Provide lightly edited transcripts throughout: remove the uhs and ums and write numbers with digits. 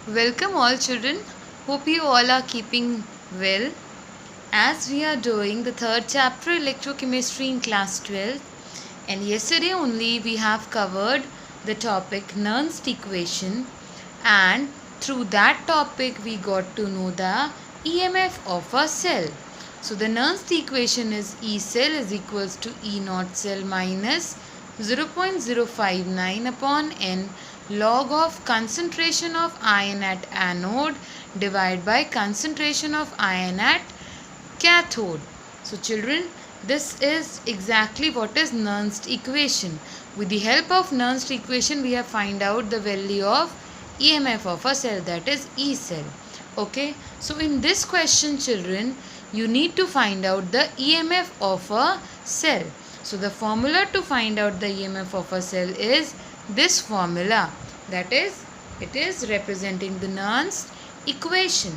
Welcome all children. Hope you all are keeping well as we are doing the third chapter electrochemistry in class 12, and yesterday only we have covered the topic Nernst equation, and through that topic we got to know the EMF of a cell. So the Nernst equation is E cell is equals to E naught cell minus 0.059 upon N log of concentration of ion at anode divided by concentration of ion at cathode. So children, this is exactly what is Nernst equation. With the help of Nernst equation, we have find out the value of EMF of a cell, that is E cell. Okay, so in this question children, you need to find out the EMF of a cell. So the formula to find out the EMF of a cell is this formula, that is, it is representing the Nernst equation.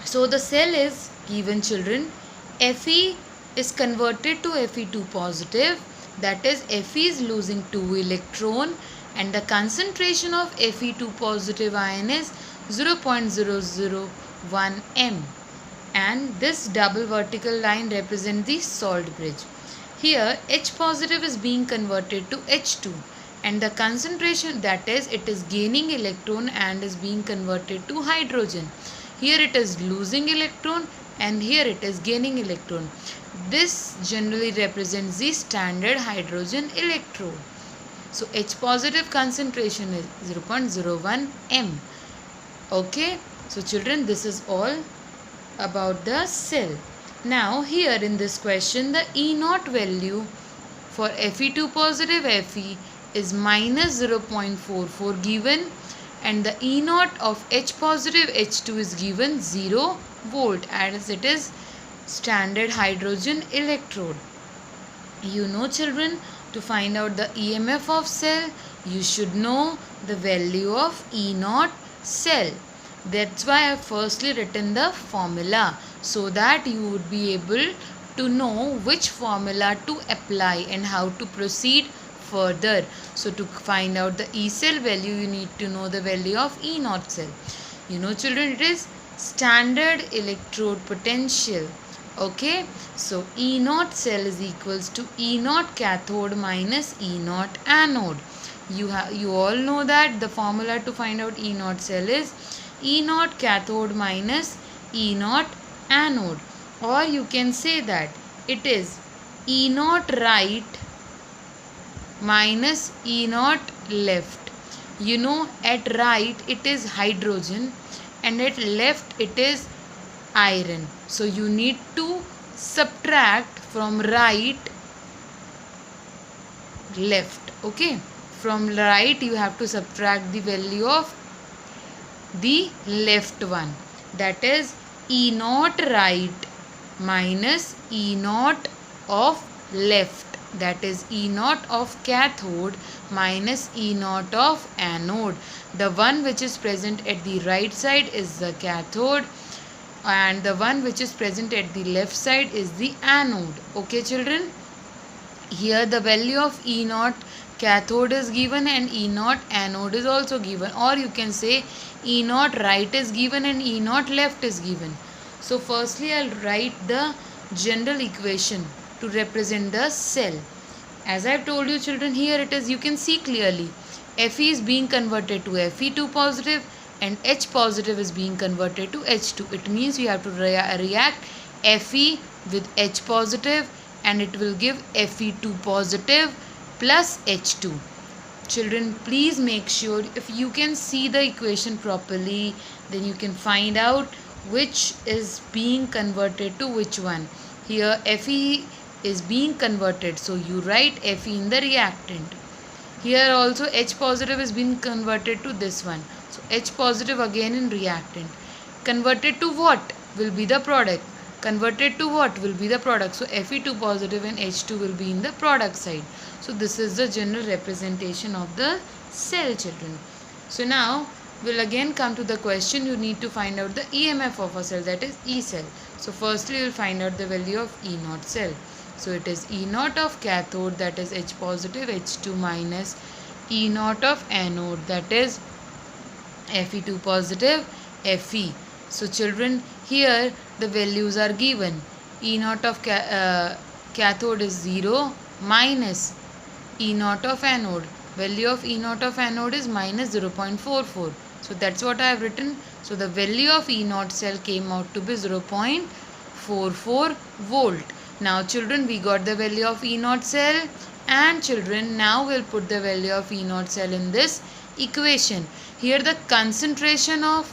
So the cell is given children, Fe is converted to Fe2 positive, that is Fe is losing 2 electron and the concentration of Fe2 positive ion is 0.001 m, and this double vertical line represents the salt bridge. Here H positive is being converted to H2 and the concentration, that is, it is gaining electron and is being converted to hydrogen. Here it is losing electron and here it is gaining electron. This generally represents the standard hydrogen electrode. So H positive concentration is 0.01 m. Okay, so children, this is all about the cell. Now here in this question, the E naught value for Fe2 positive Fe is minus 0.44 given, and the E naught of H positive H2 is given 0 volt as it is standard hydrogen electrode. You know children, to find out the EMF of cell, you should know the value of E naught cell. That's why I have firstly written the formula, so that you would be able to know which formula to apply and how to proceed further. So to find out the E cell value, you need to know the value of E naught cell. You know children, it is standard electrode potential. Okay, so E naught cell is equals to E naught cathode minus E naught anode. You all know that the formula to find out E naught cell is E naught cathode minus E naught anode, or you can say that it is E naught right minus E naught left. You know, at right it is hydrogen and at left it is iron. So you need to subtract from right left. Okay, from right you have to subtract the value of the left one, that is E naught right minus E naught of left, that is E naught of cathode minus E naught of anode. The one which is present at the right side is the cathode and the one which is present at the left side is the anode. Okay children, here the value of E naught cathode is given and E naught anode is also given, or you can say E naught right is given and E naught left is given. So firstly I'll write the general equation to represent the cell. As I've told you children, here it is, you can see clearly Fe is being converted to Fe2 positive and H positive is being converted to H2. It means you have to react Fe with H positive and it will give Fe2 positive plus H2. Children, please make sure, if you can see the equation properly, then you can find out which is being converted to which one. Here Fe is being converted, so you write Fe in the reactant. Here also H positive is being converted to this one, so H positive again in reactant. Converted to what will be the product? Converted to what will be the product? So Fe2 positive and H2 will be in the product side. So this is the general representation of the cell children. So now we'll again come to the question. You need to find out the EMF of a cell, that is E cell. So firstly you'll find out the value of E naught cell. So it is E naught of cathode, that is H positive H2 minus E naught of anode, that is Fe2 positive, Fe. So children, here the values are given. E naught of cathode is 0 minus E naught of anode. Value of E naught of anode is minus 0.44. So that's what I have written. So the value of E naught cell came out to be 0.44 volt. Now children, we got the value of E naught cell, and children, now we'll put the value of E naught cell in this equation. Here the concentration of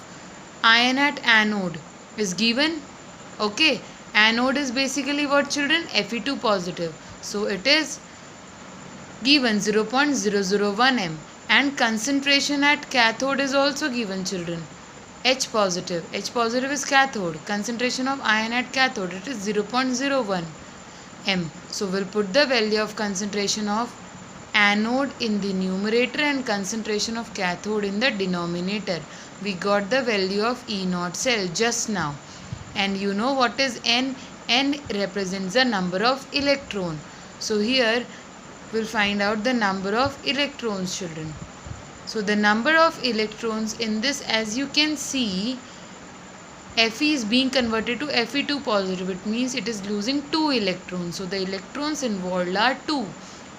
ion at anode is given. Okay, anode is basically what, children? Fe2 positive. So it is given 0.001 m, and concentration at cathode is also given, children. H positive. H positive is cathode. Concentration of ion at cathode, it is 0.01 m. So we'll put the value of concentration of anode in the numerator and concentration of cathode in the denominator. We got the value of E naught cell just now. And you know what is N? N represents the number of electron. So here we'll find out the number of electrons, children. So the number of electrons in this, as you can see, Fe is being converted to Fe2 positive. It means it is losing 2 electrons. So the electrons involved are 2.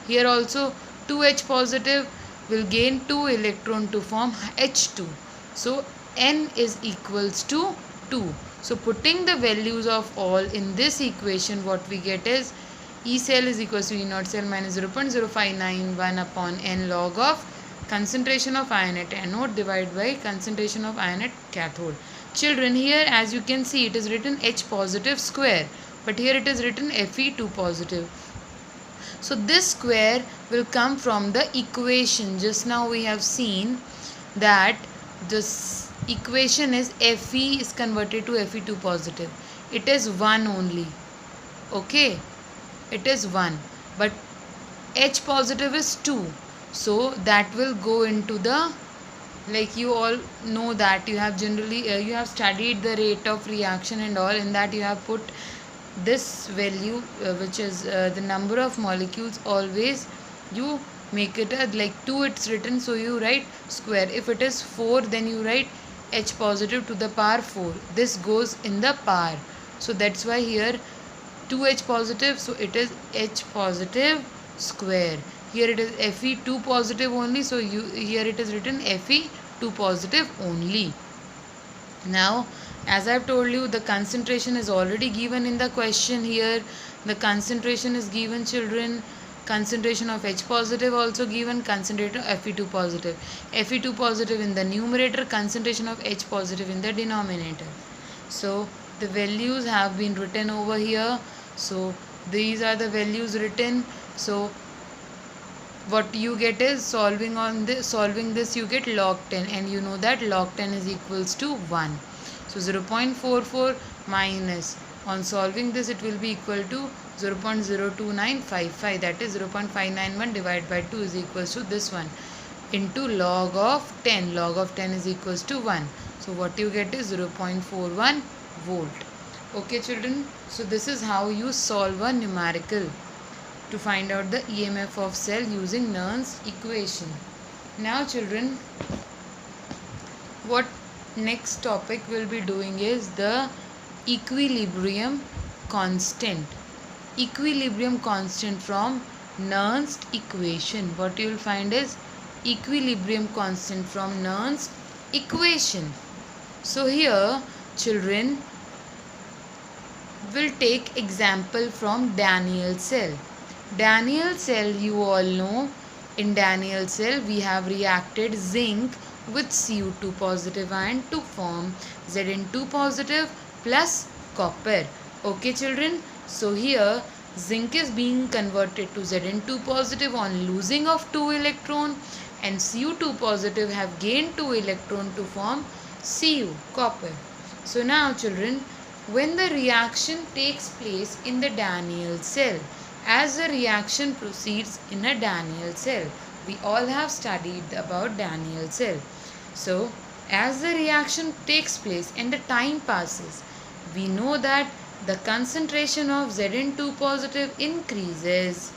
Here also 2H positive will gain 2 electron to form H2. So N is equals to 2. So putting the values of all in this equation, what we get is E cell is equals to E naught cell minus 0.0591 upon N log of concentration of ion at anode divided by concentration of ion at cathode. Children, here as you can see, it is written H positive square, but here it is written Fe2 positive. So this square will come from the equation. Just now we have seen that this equation is Fe is converted to Fe2 positive. It is 1 only. Okay, it is 1, but H positive is 2. So that will go into the, like you all know that you have generally you have studied the rate of reaction and all. In that you have put this value which is the number of molecules. Always you make it like 2 it's written, so you write square. If it is 4, then you write H positive to the power 4. This goes in the power. So that's why here 2H positive, so it is H positive square. Here it is Fe2 positive only, so here it is written Fe2 positive only. Now as I have told you, the concentration is already given in the question. Here the concentration is given, children. Concentration of H positive also given, concentration of Fe2 positive. Fe2 positive in the numerator, concentration of H positive in the denominator. So the values have been written over here. So these are the values written. So what you get is solving this you get log 10, and you know that log 10 is equals to 1. So 0.44 minus, on solving this it will be equal to 0.02955, that is 0.591 divided by 2 is equals to this one, into log of 10. Log of 10 is equals to 1. So what you get is 0.41 volt. Okay children, so this is how you solve a numerical to find out the EMF of cell using Nernst equation. Now children, what next topic we'll be doing is the equilibrium constant. Equilibrium constant from Nernst equation. What you will find is equilibrium constant from Nernst equation. So here children, we'll take example from Daniell cell. Daniell cell, you all know, in Daniell cell we have reacted zinc with Cu2 positive ion to form Zn2 positive plus copper. Okay children, so here zinc is being converted to Zn2 positive on losing of 2 electron, and Cu2 positive have gained 2 electron to form Cu, copper. So now children, when the reaction takes place in the Daniell cell, as the reaction proceeds in a Daniell cell, we all have studied about Daniell cell. So as the reaction takes place and the time passes, we know that the concentration of Zn2 positive increases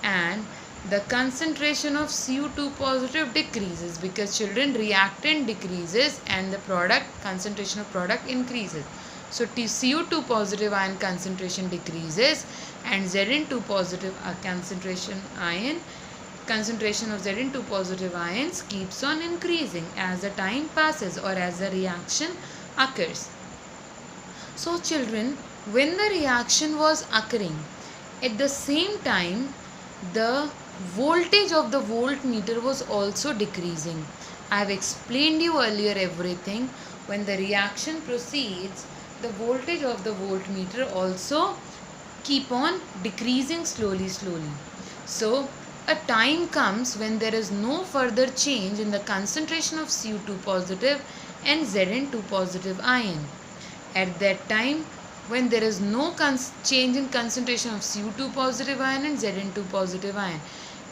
and the concentration of Cu2 positive decreases, because children, reactant decreases and the product concentration of product increases. So Cu2 positive ion concentration decreases and Zn2 positive concentration of Zn2 positive ions keeps on increasing as the time passes or as the reaction occurs. So children, when the reaction was occurring, at the same time the voltage of the voltmeter was also decreasing. I have explained you earlier everything. When the reaction proceeds, the voltage of the voltmeter also keep on decreasing slowly. So a time comes when there is no further change in the concentration of Cu2 positive and Zn2 positive ion. At that time, when there is no change in concentration of Cu2 positive ion and Zn2 positive ion,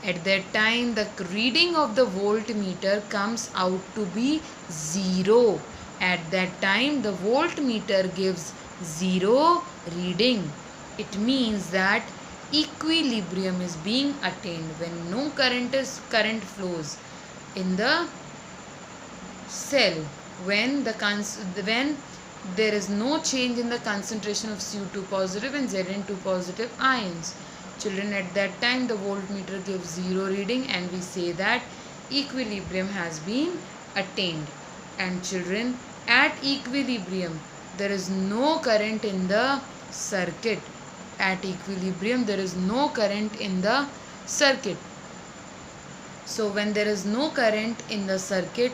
at that time the reading of the voltmeter comes out to be 0. At that time the voltmeter gives 0 reading. It means that equilibrium is being attained when no current flows in the cell, when there is no change in the concentration of Cu2 positive and Zn2 positive ions. Children, at that time the voltmeter gives 0 reading and we say that equilibrium has been attained. And children, at equilibrium there is no current in the circuit. At equilibrium there is no current in the circuit. So when there is no current in the circuit,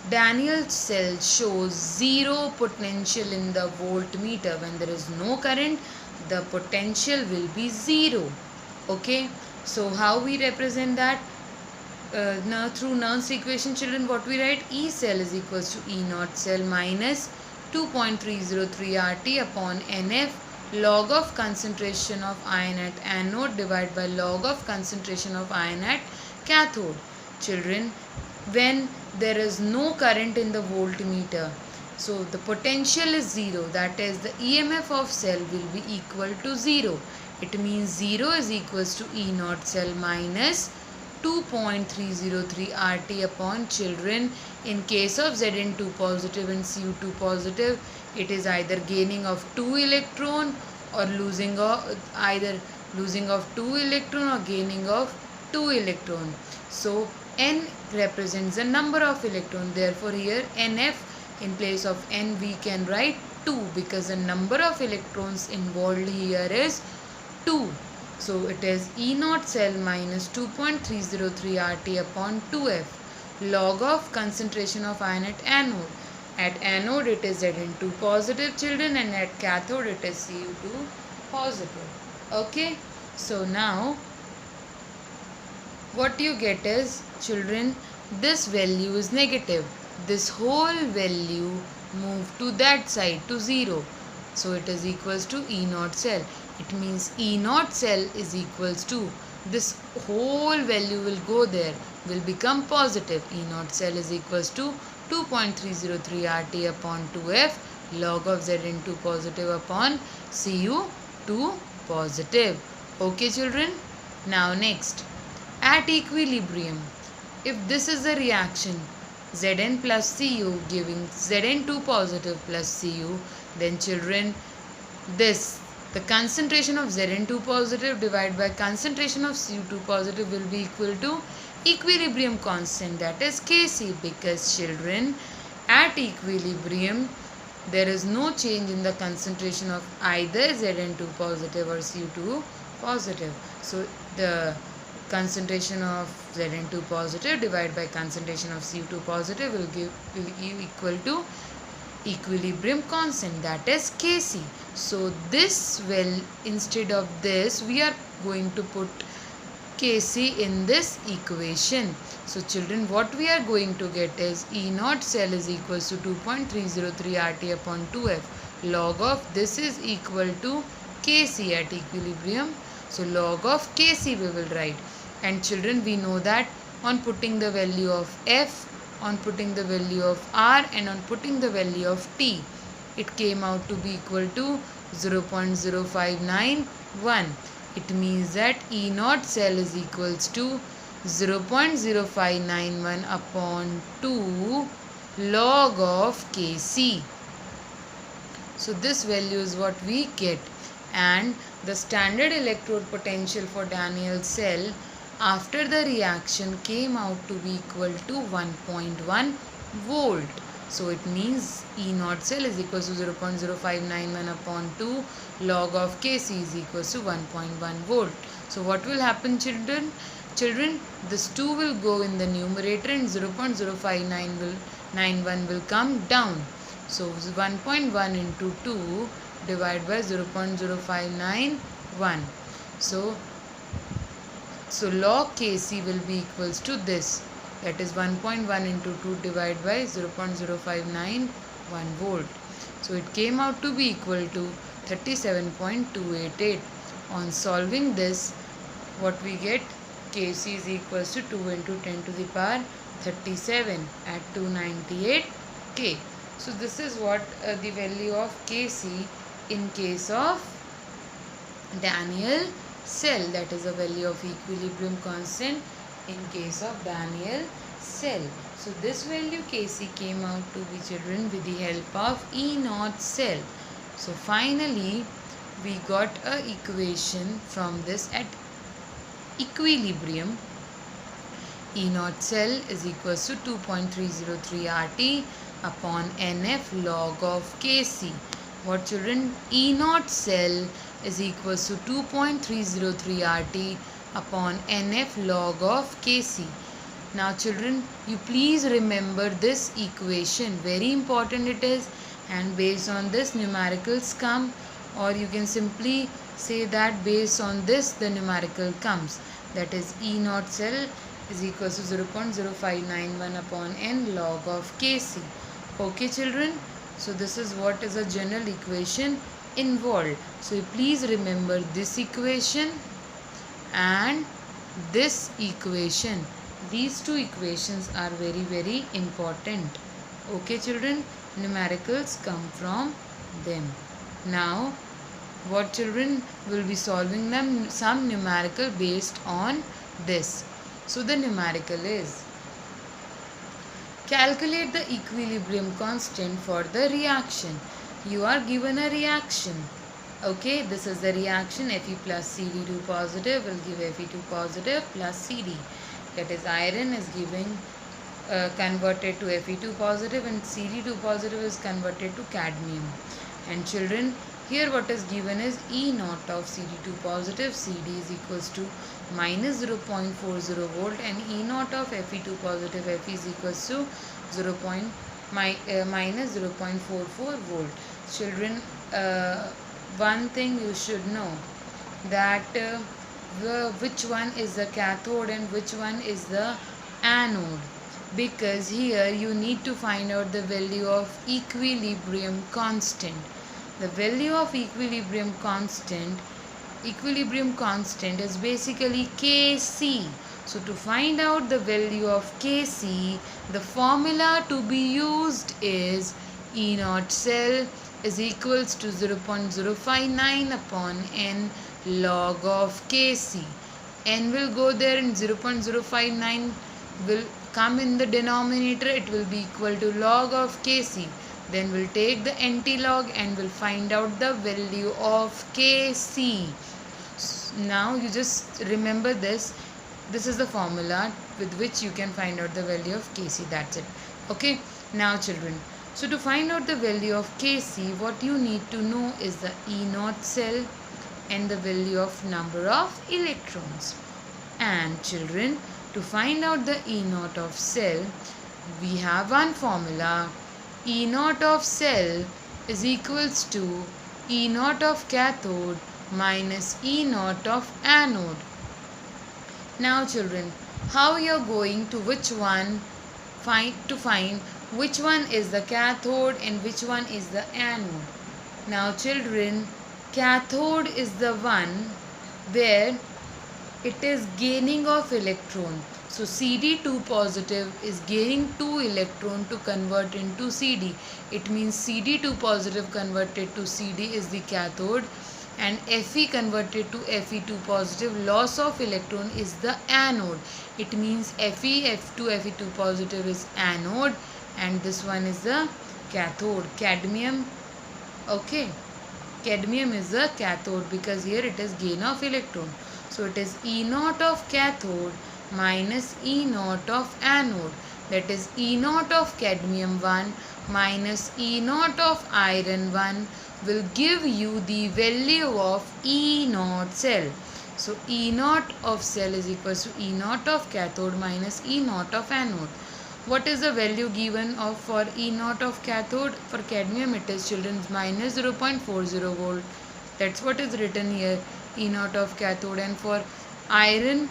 Daniell's cell shows 0 potential in the voltmeter. When there is no current, the potential will be 0. Okay, so how we represent that? Through Nernst equation, children, what we write? E cell is equals to E naught cell minus 2.303 RT upon NF log of concentration of ion at anode divided by log of concentration of ion at cathode. Children, when there is no current in the voltmeter, so the potential is 0, that is the EMF of cell will be equal to 0. It means 0 is equals to E naught cell minus 2.303 RT upon, children, in case of Zn2 positive and Cu2 positive, it is either gaining of 2 electron or losing of either losing of 2 electron or gaining of 2 electron. So N represents the number of electron, therefore here NF, in place of N we can write 2 because the number of electrons involved here is 2. So it is E naught cell minus 2.303 RT upon 2F log of concentration of ion at anode. At anode it is Zn2 positive, children, and at cathode it is Cu2 positive. Okay, so now what you get is, children, this value is negative. This whole value moved to that side to 0. So it is equals to E naught cell. It means E naught cell is equals to, this whole value will go there, will become positive. E naught cell is equals to 2.303 RT upon 2F log of Zn2 positive upon Cu2 positive. Okay, children. Now next, at equilibrium, if this is the reaction Zn plus Cu giving Zn2 positive plus Cu, then children, the concentration of Zn2 positive divided by concentration of Cu2 positive will be equal to equilibrium constant, that is Kc, because children, at equilibrium there is no change in the concentration of either Zn2 positive or Cu2 positive. So the concentration of Zn2 positive divided by concentration of Cu2 positive will give equal to equilibrium constant, that is Kc. So this will, instead of this we are going to put Kc in this equation. So children, what we are going to get is E naught cell is equals to 2.303 RT upon 2F log of, this is equal to Kc at equilibrium. So log of Kc we will write. And children, we know that on putting the value of F, on putting the value of R, and on putting the value of T, it came out to be equal to 0.0591. It means that E naught cell is equals to 0.0591 upon 2 log of Kc. So this value is what we get, and the standard electrode potential for Daniell cell after the reaction came out to be equal to 1.1 volt. So it means E naught cell is equal to 0.0591 upon 2 log of Kc is equal to 1.1 volt. So what will happen, children? This 2 will go in the numerator and 0.0591 will come down. So 1.1 into 2 divided by 0.0591. So log Kc will be equals to this. That is 1.1 into 2 divided by 0.0591 volt. So it came out to be equal to 37.288. On solving this, what we get? Kc is equals to 2 into 10 to the power 37 at 298 K. So this is what the value of Kc in case of Daniell cell, that is a value of equilibrium constant in case of Daniell cell. So this value Kc came out to be, children, with the help of E naught cell. So finally we got a equation from this at equilibrium. E naught cell is equals to 2.303 RT upon NF log of Kc. What, children? E naught cell is equals to 2.303 RT upon NF log of Kc. Now children, you please remember this equation. Very important it is, and based on this numericals come, or you can simply say that based on this the numerical comes. That is E naught cell is equals to 0.0591 upon n log of Kc. Okay children, so this is what is a general equation involved. So you please remember this equation and this equation. These two equations are very, very important. Okay children, numericals come from them. Now what, children, will be solving them some numerical based on this. So the numerical is, calculate the equilibrium constant for the reaction. You are given a reaction. Okay, this is the reaction. Fe plus Cd2 positive will give Fe2 positive plus Cd. That is, iron is giving converted to Fe2 positive and Cd2 positive is converted to cadmium. And children, here what is given is E naught of Cd2 positive, Cd is equals to minus 0.40 volt, and E naught of Fe2 positive, Fe is equals to minus 0.44 volt. Children, one thing you should know, that which one is the cathode and which one is the anode, because here you need to find out the value of equilibrium constant. The value of equilibrium constant is basically Kc. So to find out the value of Kc, the formula to be used is E naught cell is equals to 0.059 upon n log of Kc. N will go there and 0.059 will come in the denominator. It will be equal to log of Kc. Then we'll take the anti-log and we'll find out the value of Kc. Now you just remember this. This is the formula with which you can find out the value of Kc. That's it. Okay. Now children, so to find out the value of Kc, what you need to know is the E naught cell and the value of number of electrons. And children, to find out the E naught of cell, we have one formula. E naught of cell is equals to E naught of cathode minus E naught of anode. Now children, how you are going to find which one is the cathode and which one is the anode. Now children, cathode is the one where it is gaining of electron. So Cd2 positive is gaining 2 electron to convert into Cd. It means Cd2 positive converted to Cd is the cathode, and Fe converted to Fe2 positive, loss of electron is the anode. It means Fe, F2, Fe2 positive is anode, and this one is the cathode. Cadmium, okay, cadmium is the cathode because here it is gain of electron. So it is E naught of cathode minus E naught of anode, that is E naught of cadmium 1 minus E naught of iron 1 will give you the value of E naught cell. So E naught of cell is equals to E naught of cathode minus E naught of anode. What is the value given of for E naught of cathode? For cadmium it is, children, minus 0.40 volt. That's what is written here, E naught of cathode. And for iron,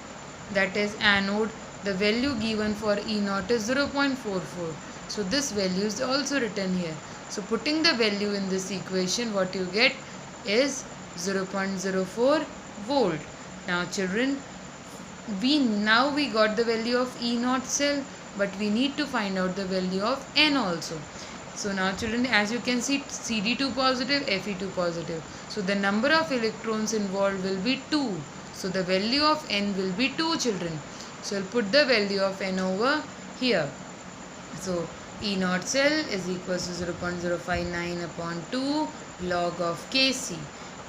that is anode, the value given for E naught is 0.44. So this value is also written here. So putting the value in this equation, what you get is 0.04 volt. Now children, we got the value of E naught cell, but we need to find out the value of N also. So now children, as you can see, Cd2 positive, Fe2 positive. So the number of electrons involved will be 2. So the value of N will be 2, children. So I'll put the value of N over here. So E naught cell is equals to 0.059 upon 2 log of Kc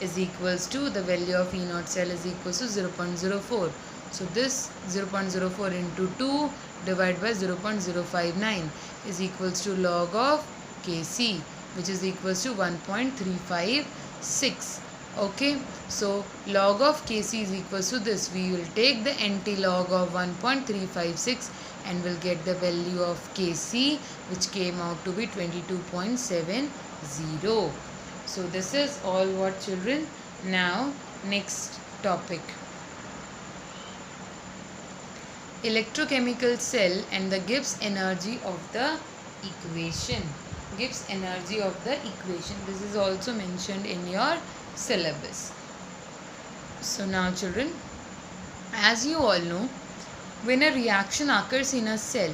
is equals to, the value of E naught cell is equals to 0.04. So this 0.04 into 2 divided by 0.059 is equals to log of Kc, which is equals to 1.356. Okay, so log of Kc is equals to this. We will take the anti-log of 1.356 and will get the value of Kc, which came out to be 22.70. So this is all what, children. Now next topic, electrochemical cell and the Gibbs energy of the equation. Gibbs energy of the equation. This is also mentioned in your syllabus. So now children, as you all know, when a reaction occurs in a cell,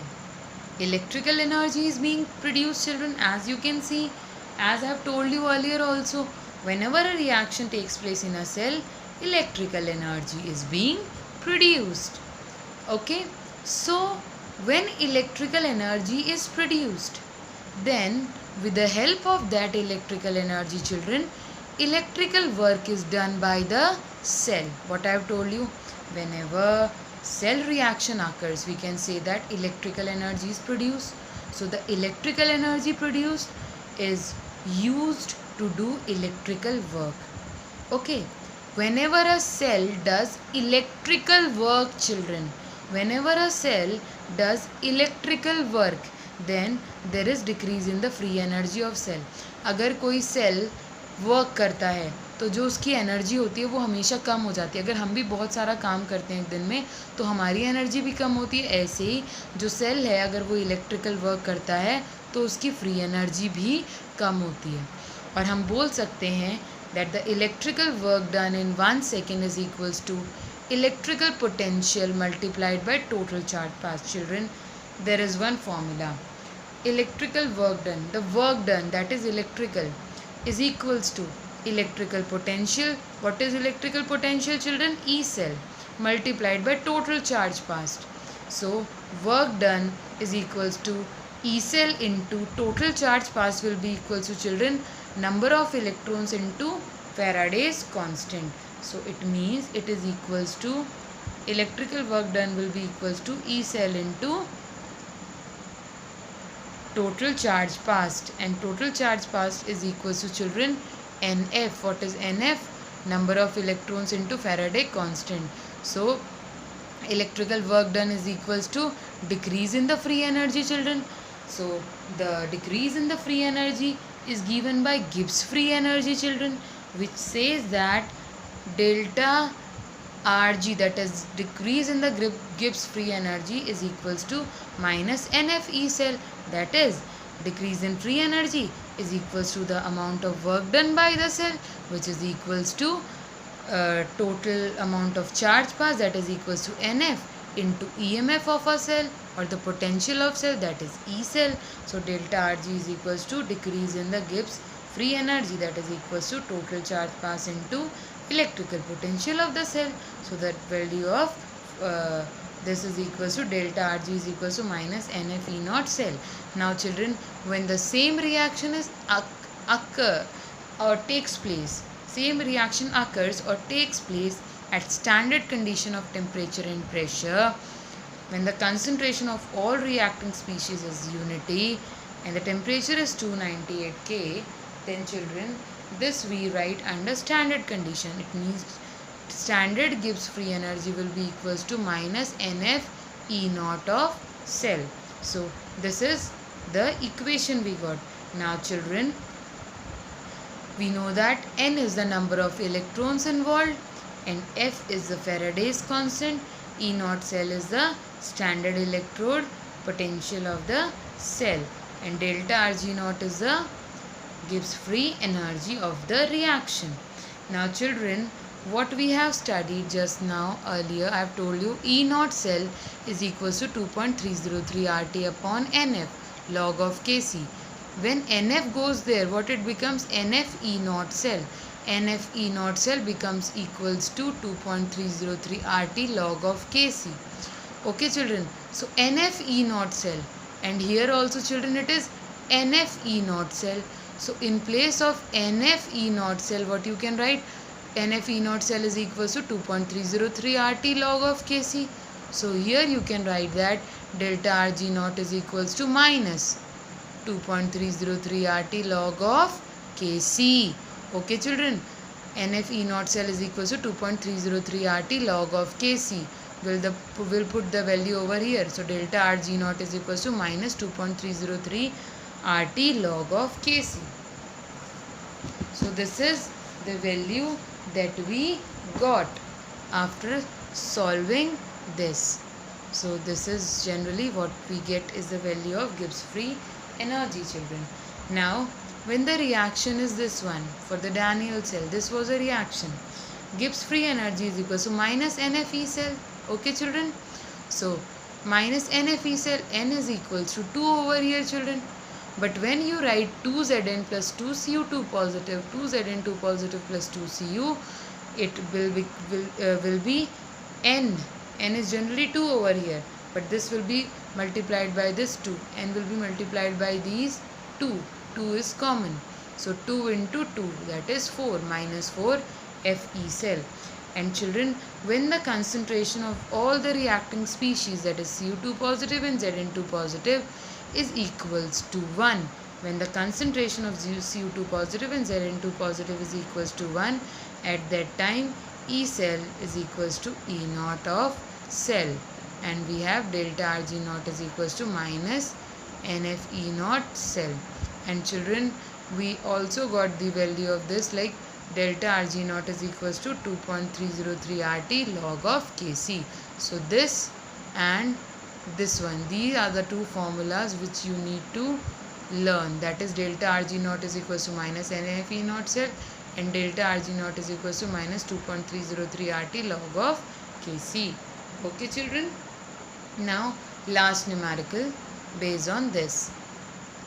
electrical energy is being produced, children. As you can see, as I have told you earlier also, whenever a reaction takes place in a cell, electrical energy is being produced. Okay, so when electrical energy is produced, then with the help of that electrical energy, children, electrical work is done by the cell. What I have told you, whenever cell reaction occurs, we can say that electrical energy is produced. So the electrical energy produced is used to do electrical work. Okay, whenever a cell does electrical work, children, whenever a cell does electrical work, then there is decrease in the free energy of cell. अगर कोई cell work करता है तो जो उसकी energy होती है वो हमेशा कम हो जाती है. अगर हम भी बहुत सारा काम करते हैं एक दिन में तो हमारी एनर्जी भी कम होती है. ऐसे ही जो सेल है, अगर वो इलेक्ट्रिकल वर्क करता है तो उसकी फ्री एनर्जी भी कम होती है. और हम बोल सकते हैं that the electrical work done in 1 second is equals to electrical potential multiplied by total charge passed. Children, there is one formula. Electrical work done, the work done, that is electrical, is equals to electrical potential. What is electrical potential, children? E cell multiplied by total charge passed. So work done is equals to E cell into total charge passed will be equals to, children, number of electrons into Faraday's constant. So it means it is equals to, electrical work done will be equals to E cell into total charge passed, and total charge passed is equals to, children, NF. What is NF? Number of electrons into Faraday constant. So electrical work done is equals to decrease in the free energy, children. So the decrease in the free energy is given by Gibbs free energy, children, which says that delta Rg, that is decrease in the Gibbs free energy, is equals to minus NF E cell, that is decrease in free energy is equals to the amount of work done by the cell, which is equals to total amount of charge passed, that is equals to NF into EMF of a cell or the potential of cell, that is E cell. So delta Rg is equals to decrease in the Gibbs free energy, that is equals to total charge passed into electrical potential of the cell. So that value of this is equals to delta Rg is equals to minus NF E naught cell. Now children, when the same reaction is occur or takes place, same reaction occurs or takes place at standard condition of temperature and pressure, when the concentration of all reacting species is unity and the temperature is 298 K, then children, this we write under standard condition. It means standard Gibbs free energy will be equals to minus NF E naught of cell. So this is the equation we got. Now children, we know that N is the number of electrons involved and F is the Faraday's constant. E naught cell is the standard electrode potential of the cell, and delta Rg naught is the Gibbs free energy of the reaction. Now children, what we have studied just now earlier, I have told you E naught cell is equals to 2.303 RT upon NF log of Kc. When NF goes there, what it becomes? NF E naught cell. NF E naught cell becomes equals to 2.303 RT log of Kc. Okay children, so NF E naught cell, and here also children it is NF E naught cell. So in place of NF E naught cell, what you can write? NF E naught cell is equals to 2.303 RT log of Kc. So here you can write that delta Rg naught is equals to minus 2.303 RT log of Kc. Okay children, NF E naught cell is equals to 2.303 RT log of Kc. We'll put the value over here. So delta Rg naught is equals to minus 2.303 RT log of Kc. So this is the value that we got after solving this. So this is generally what we get is the value of Gibbs free energy children. Now when the reaction is this one, for the Daniell cell, this was a reaction. Gibbs free energy is equal to minus NFE cell. Okay children. So minus NFE cell, N is equals to 2 over here children. But when you write 2Zn plus 2Cu2 positive, 2Zn2 positive plus 2Cu, it will be N. N is generally 2 over here, but this will be multiplied by this 2. N will be multiplied by these 2. 2 is common. So 2 into 2, that is 4, minus 4 Fe cell. And children, when the concentration of all the reacting species, that is Cu2 positive and Zn2 positive, is equals to 1. When the concentration of Cu2 positive and Zn2 positive is equals to 1, at that time E cell is equals to E naught of cell. And we have delta Rg naught is equals to minus NF E naught cell. And children, we also got the value of this, like delta Rg naught is equals to 2.303 RT log of Kc. So this and this one, these are the two formulas which you need to learn. That is delta Rg naught is equals to minus NF E naught cell and delta Rg naught is equals to minus 2.303 RT log of Kc. Okay children. Now last numerical based on this.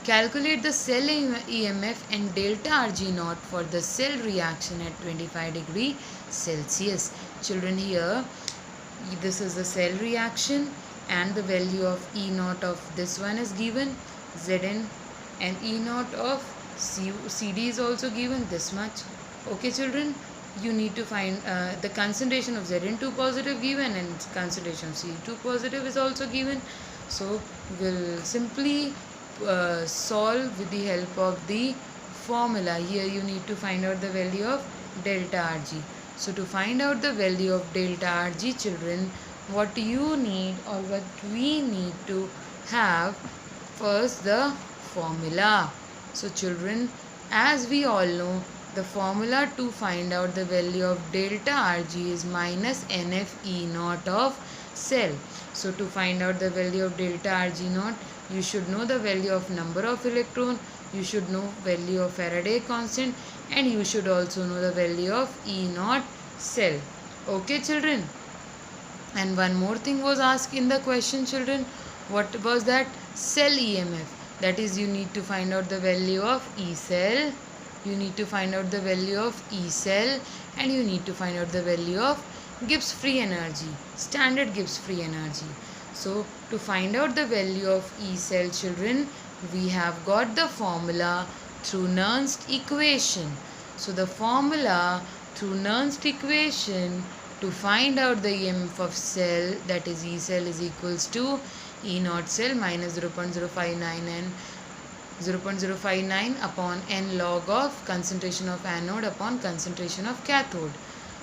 Calculate the cell EMF and delta Rg naught for the cell reaction at 25 degree Celsius. Children, here this is the cell reaction and the value of E naught of this one is given, Zn, and E naught of CD is also given this much. Okay children, you need to find the concentration of Zn2 positive given and concentration of C2 positive is also given. So we'll simply solve with the help of the formula. Here you need to find out the value of delta Rg. So to find out the value of delta Rg, children, what you need or what we need to have first the formula. So children, as we all know, the formula to find out the value of delta Rg is minus NF E naught of cell. So to find out the value of delta Rg naught, you should know the value of number of electron, you should know value of Faraday constant, and you should also know the value of E naught cell. Okay children. And one more thing was asked in the question children. What was that? Cell EMF. That is, you need to find out the value of E cell. you need to find out the value of E cell and you need to find out the value of Gibbs free energy, standard Gibbs free energy. So to find out the value of E cell, children, we have got the formula through Nernst equation. So the formula through Nernst equation to find out the EMF of cell, that is E cell, is equals to E naught cell minus 0.059 and 0.059 upon n log of concentration of anode upon concentration of cathode.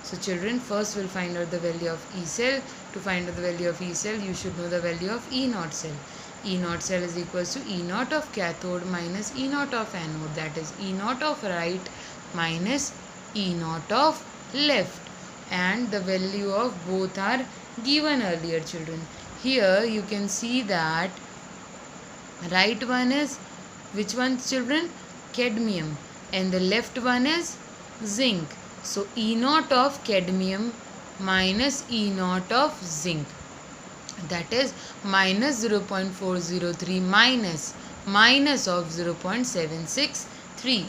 So children, first we'll find out the value of E cell. To find out the value of E cell, you should know the value of E naught cell. E naught cell is equals to E naught of cathode minus E naught of anode, that is E naught of right minus E naught of left, and the value of both are given earlier, children. Here you can see that right one is which one, children? Cadmium, and the left one is zinc. So E naught of cadmium minus E naught of zinc, that is minus 0.403 minus of 0.763.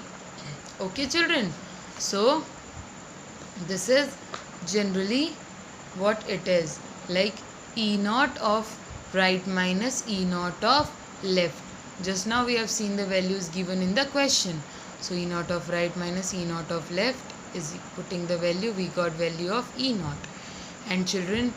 Okay children, so this is generally what it is, like E naught of right minus E naught of left. Just now we have seen the values given in the question. So E naught of right minus E naught of left is putting the value, we got value of E naught. And children,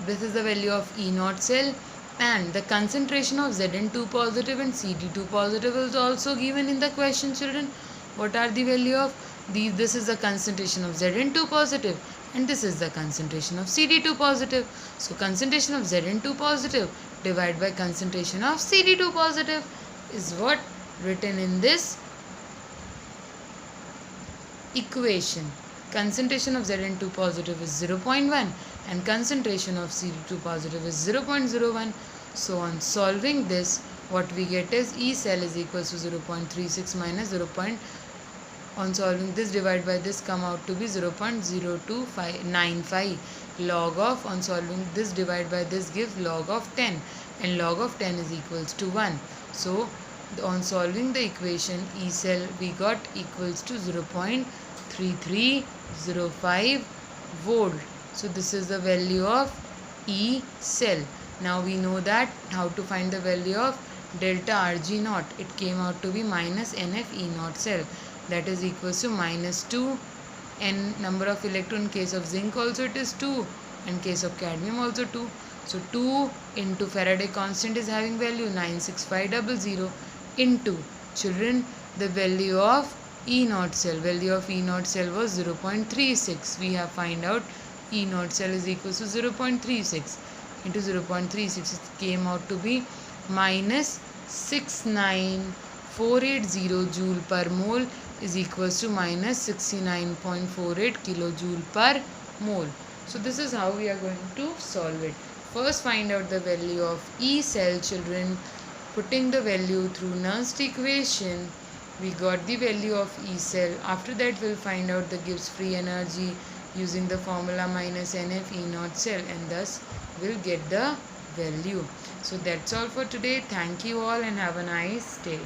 this is the value of E naught cell, and the concentration of Zn2 positive and Cd2 positive is also given in the question, children. What are the value of these? This is the concentration of Zn2 positive and this is the concentration of Cd2 positive. So concentration of Zn2 positive divided by concentration of Cd2 positive is what written in this equation. Concentration of Zn2 positive is 0.1 and concentration of Cd2 positive is 0.01. So on solving this, what we get is E cell is equals to 0.36 minus 0. On solving this, divide by this, come out to be 0.0295 log of, on solving this, divide by this gives log of 10, and log of 10 is equals to 1. So on solving the equation, E cell we got equals to 0.3305 volt. So this is the value of E cell. Now we know that how to find the value of delta Rg naught. It came out to be minus NF E naught cell, that is equals to minus 2 n number of electron. In case of zinc also it is 2, and case of cadmium also 2. So 2 into Faraday constant is having value 96500 into, children, the value of E naught cell. Value of E naught cell was 0.36. We have find out E naught cell is equals to 0.36 into 0.36. It came out to be minus 69480 joule per mole is equals to minus 69.48 kilojoule per mole. So this is how we are going to solve it. First find out the value of E cell, children. Putting the value through Nernst equation, we got the value of E cell. After that we'll find out the Gibbs free energy using the formula minus NF E naught cell, and thus we'll get the value. So that's all for today. Thank you all and have a nice day.